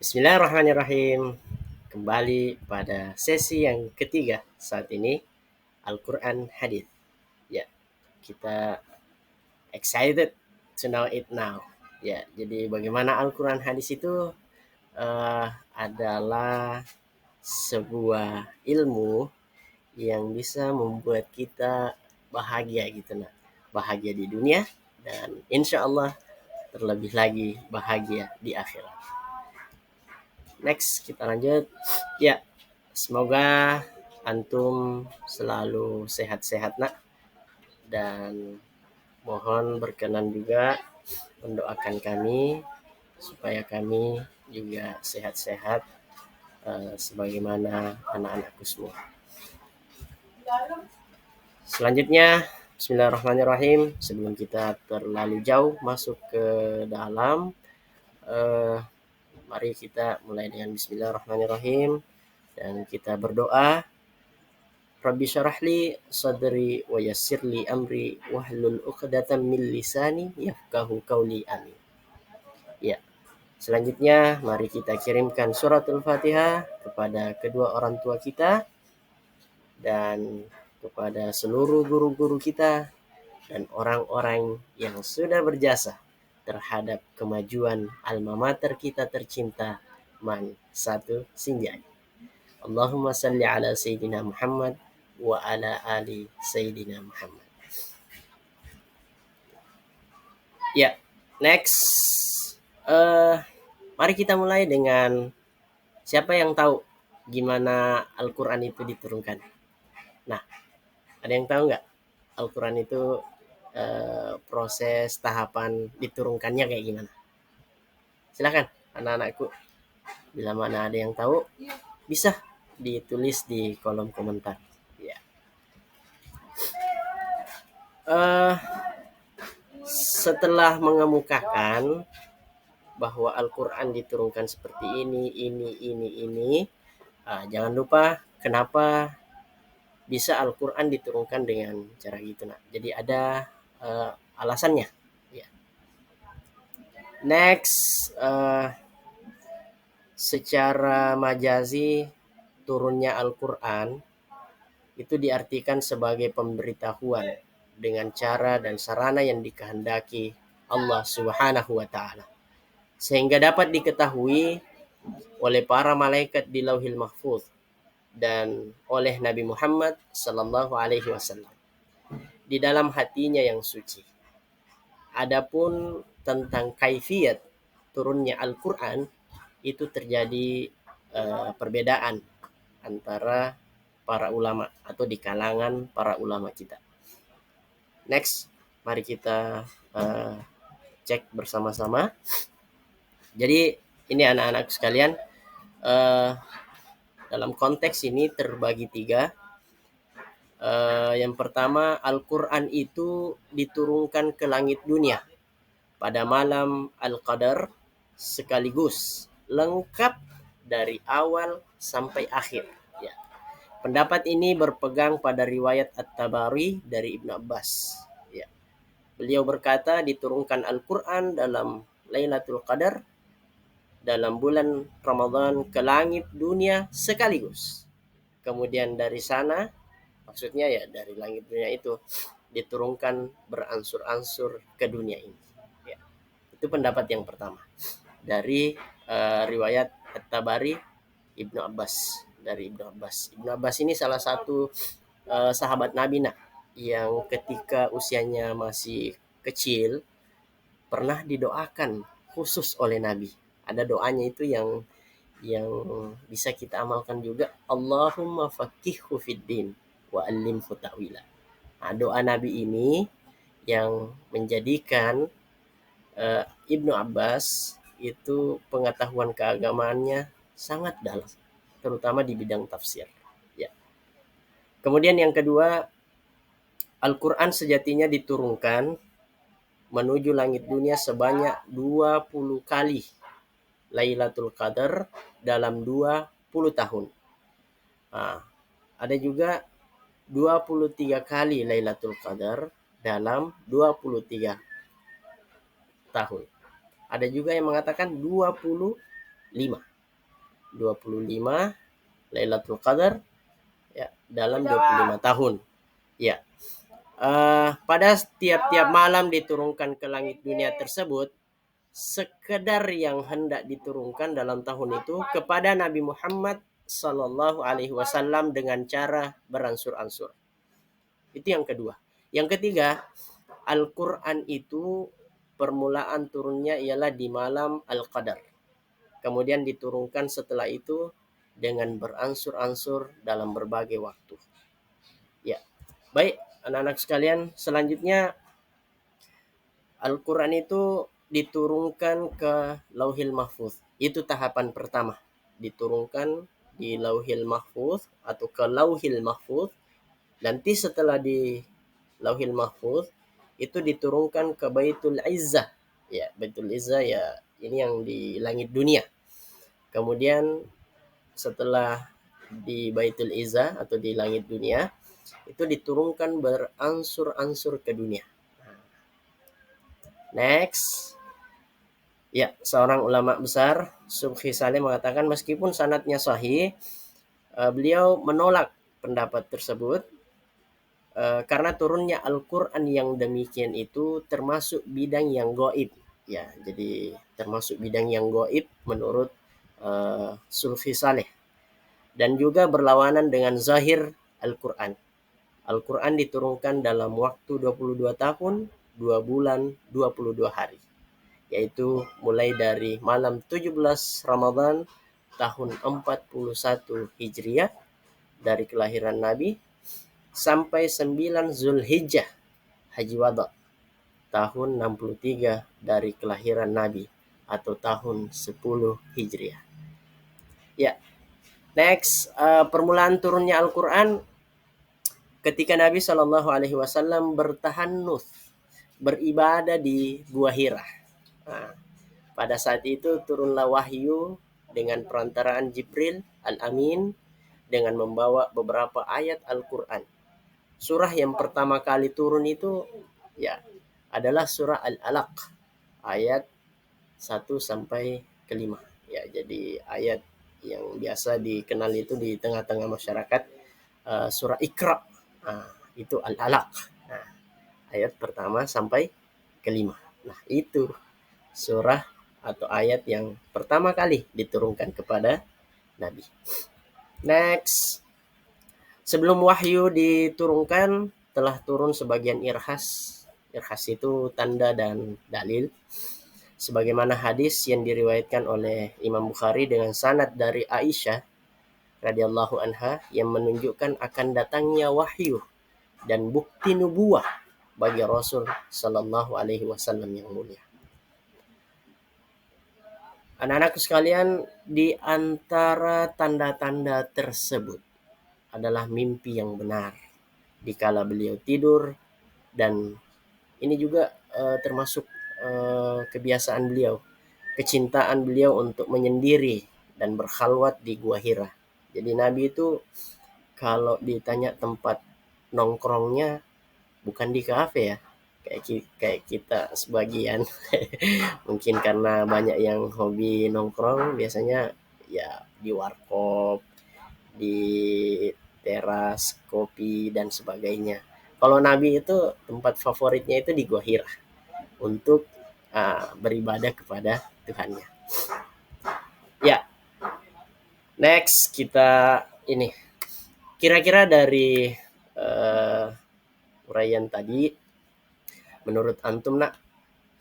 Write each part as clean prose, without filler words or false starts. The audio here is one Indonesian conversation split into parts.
Bismillahirrahmanirrahim. Kembali pada sesi yang ketiga saat ini, Al-Quran Hadith. Ya, kita excited to know it now. Ya, jadi bagaimana Al-Quran Hadis itu adalah sebuah ilmu yang bisa membuat kita bahagia gitu nah. Bahagia di dunia dan insya Allah terlebih lagi bahagia di akhirat. Next kita lanjut. Ya, semoga antum selalu sehat-sehat nak, dan mohon berkenan juga mendoakan kami supaya kami juga sehat-sehat sebagaimana anak-anakku semua. Selanjutnya, Bismillahirrahmanirrahim. Sebelum kita terlalu jauh masuk ke dalam, mari kita mulai dengan Bismillahirrahmanirrahim dan kita berdoa. Rabbi syarahli sadri wa yassirli amri wahlul 'uqdatam min lisani yafqahu qawli, amin. Ya. Selanjutnya mari kita kirimkan suratul Fatihah kepada kedua orang tua kita dan kepada seluruh guru-guru kita dan orang-orang yang sudah berjasa terhadap kemajuan alma mater kita tercinta Man 1 Sinjai. Allahumma salli ala Sayyidina Muhammad wa ala ali Sayyidina Muhammad. Ya, next. Mari kita mulai dengan siapa yang tahu gimana Al-Quran itu diturunkan. Nah, ada yang tahu nggak Al-Quran itu proses tahapan diturunkannya kayak gimana? Silakan anak-anakku. Bila mana ada yang tahu, bisa ditulis di kolom komentar. Ya. Setelah mengemukakan bahwa Al-Quran diturunkan seperti ini, jangan lupa kenapa bisa Al-Quran diturunkan dengan cara gitu. Nah, jadi ada alasannya. Ya. Next, secara majazi turunnya Al-Quran itu diartikan sebagai pemberitahuan dengan cara dan sarana yang dikehendaki Allah Subhanahu wa Ta'ala, sehingga dapat diketahui oleh para malaikat di Lauhil Mahfuz dan oleh Nabi Muhammad sallallahu alaihi wasallam di dalam hatinya yang suci. Adapun tentang kaifiyat turunnya Al-Quran itu terjadi perbedaan antara para ulama atau di kalangan para ulama kita. Next, mari kita cek bersama-sama. Jadi ini anak-anak sekalian, dalam konteks ini terbagi tiga. Yang pertama, Al-Quran itu diturunkan ke langit dunia pada malam Al-Qadar sekaligus lengkap dari awal sampai akhir. Ya. Pendapat ini berpegang pada riwayat At-Tabari dari Ibnu Abbas. Ya. Beliau berkata diturunkan Al-Quran dalam Lailatul Qadar dalam bulan Ramadan ke langit dunia sekaligus. Kemudian dari sana, maksudnya ya dari langit dunia itu diturunkan beransur-ansur ke dunia ini. Ya. Itu pendapat yang pertama dari riwayat At-Tabari Ibnu Abbas, dari Ibnu Abbas. Ibnu Abbas ini salah satu sahabat Nabi yang ketika usianya masih kecil pernah didoakan khusus oleh Nabi. Ada doanya itu yang bisa kita amalkan juga. Allahumma faqihhu fiddin wa allimhu ta'wila. Nah, doa Nabi ini yang menjadikan Ibnu Abbas itu pengetahuan keagamaannya sangat dalam, terutama di bidang tafsir. Ya. Kemudian yang kedua, Al-Quran sejatinya diturunkan menuju langit dunia sebanyak 20 kali Lailatul Qadar dalam 20 tahun. Nah, ada juga 23 kali Lailatul Qadar dalam 23 tahun. Ada juga yang mengatakan 25. 25 Lailatul Qadar ya dalam 25 tahun. Ya. Pada tiap-tiap malam diturunkan ke langit dunia tersebut sekedar yang hendak diturunkan dalam tahun itu kepada Nabi Muhammad Sallallahu Alaihi Wasallam dengan cara beransur-ansur. Itu yang kedua. Yang ketiga, Al-Quran itu permulaan turunnya ialah di malam Al-Qadar. Kemudian diturunkan setelah itu dengan beransur-ansur dalam berbagai waktu. Ya, baik anak-anak sekalian, selanjutnya Al-Quran itu diturunkan ke Lauhil Mahfuz. Itu tahapan pertama. Diturunkan di Lauhil Mahfuz atau ke Lauhil Mahfuz. Nanti setelah di Lauhil Mahfuz itu diturunkan ke Baitul Izzah. Ya, Baitul Izzah ya ini yang di langit dunia. Kemudian setelah di Baitul Izzah atau di langit dunia itu diturunkan beransur-ansur ke dunia. Next. Ya, seorang ulama besar, Subhi Saleh mengatakan meskipun sanadnya sahih, beliau menolak pendapat tersebut karena turunnya Al-Quran yang demikian itu termasuk bidang yang goib. Ya, jadi termasuk bidang yang goib menurut Subhi Saleh. Dan juga berlawanan dengan zahir Al-Quran. Al-Quran diturunkan dalam waktu 22 tahun, 2 bulan, 22 hari. Yaitu mulai dari malam 17 Ramadan tahun 41 Hijriah dari kelahiran Nabi sampai 9 Zulhijjah Haji Wada tahun 63 dari kelahiran Nabi atau tahun 10 Hijriah. Ya, next permulaan turunnya Al-Quran ketika Nabi Shallallahu Alaihi Wasallam bertahannuts beribadah di Gua Hira. Nah, pada saat itu turunlah wahyu dengan perantaraan Jibril Al-Amin dengan membawa beberapa ayat Al-Quran. Surah yang pertama kali turun itu ya adalah surah Al-Alaq ayat 1 sampai ke 5. Ya, jadi ayat yang biasa dikenal itu di tengah-tengah masyarakat surah Iqra. Nah, itu Al-Alaq. Nah, ayat pertama sampai ke-5. Nah, itu surah atau ayat yang pertama kali diturunkan kepada Nabi. Next. Sebelum wahyu diturunkan, telah turun sebagian irhas. Irhas itu tanda dan dalil. Sebagaimana hadis yang diriwayatkan oleh Imam Bukhari dengan sanad dari Aisyah radhiyallahu anha yang menunjukkan akan datangnya wahyu dan bukti nubuah bagi Rasul sallallahu alaihi wasallam yang mulia. Anak-anakku sekalian, di antara tanda-tanda tersebut adalah mimpi yang benar dikala beliau tidur, dan ini juga termasuk kebiasaan beliau, kecintaan beliau untuk menyendiri dan berkhalwat di Gua Hira. Jadi Nabi itu kalau ditanya tempat nongkrongnya bukan di kafe ya, kayak kita sebagian. Mungkin karena banyak yang hobi nongkrong, biasanya ya di warkop, di teras kopi dan sebagainya. Kalau Nabi itu tempat favoritnya itu di Gua Hira untuk beribadah kepada Tuhannya. Ya, next kita ini kira-kira dari uraian tadi, menurut antum nak,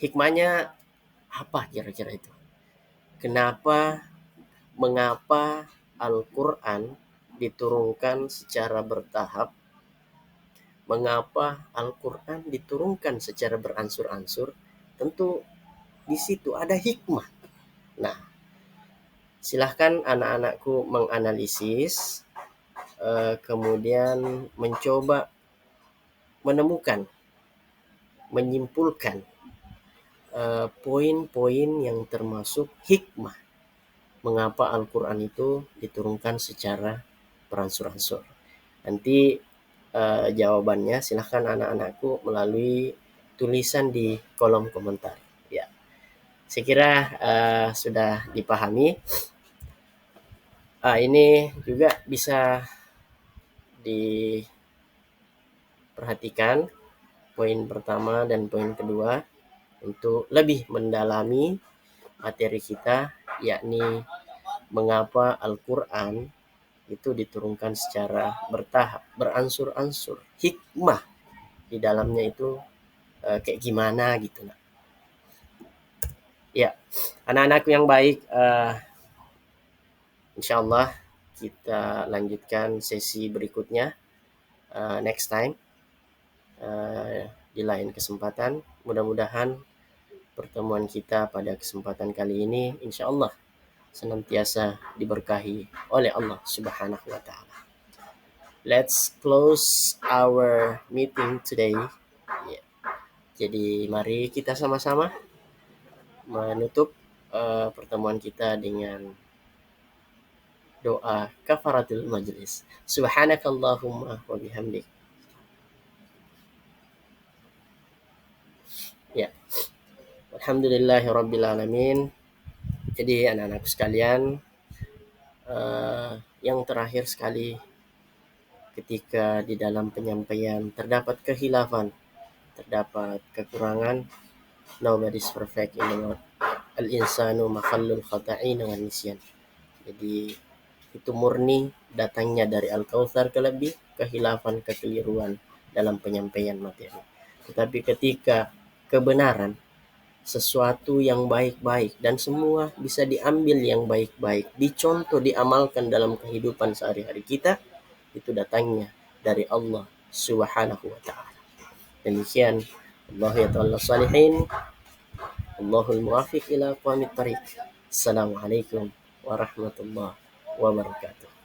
hikmahnya apa kira-kira itu? Mengapa Al-Quran diturunkan secara bertahap? Mengapa Al-Quran diturunkan secara beransur-ansur? Tentu di situ ada hikmah. Nah, silahkan anak-anakku menganalisis, kemudian mencoba menemukan, menyimpulkan poin-poin yang termasuk hikmah mengapa Al-Quran itu diturunkan secara beransur-ansur. Nanti jawabannya silahkan anak-anakku melalui tulisan di kolom komentar. Ya, saya kira sudah dipahami. Ini juga bisa diperhatikan poin pertama dan poin kedua untuk lebih mendalami materi kita, yakni mengapa Al-Quran itu diturunkan secara bertahap, beransur-ansur, hikmah di dalamnya itu kayak gimana gitu. Nah. Ya, anak-anakku yang baik, insya Allah kita lanjutkan sesi berikutnya next time, di lain kesempatan. Mudah-mudahan pertemuan kita pada kesempatan kali ini insya Allah senantiasa diberkahi oleh Allah Subhanahu wa Ta'ala. Let's close our meeting today. Yeah. Jadi mari kita sama-sama menutup pertemuan kita dengan doa kafaratul majlis. Subhanakallahumma wa bihamdik. Ya. Alhamdulillahirabbil alamin. Jadi anak-anakku sekalian, yang terakhir sekali, ketika di dalam penyampaian terdapat kehilafan, terdapat kekurangan, nobody's perfect in the world. Al-insanu makhallul khata'in wa nisyan. Jadi itu murni datangnya dari Al-Kautsar, kelebih kehilafan, kekeliruan dalam penyampaian materi. Tetapi ketika kebenaran, sesuatu yang baik-baik dan semua bisa diambil yang baik-baik, dicontoh, diamalkan dalam kehidupan sehari-hari kita, itu datangnya dari Allah Subhanahu wa Ta'ala. Demikian, Allah ya ta'ala salihin, Allahul muwafiq ila aqwamit thariq. Assalamualaikum warahmatullahi wabarakatuh.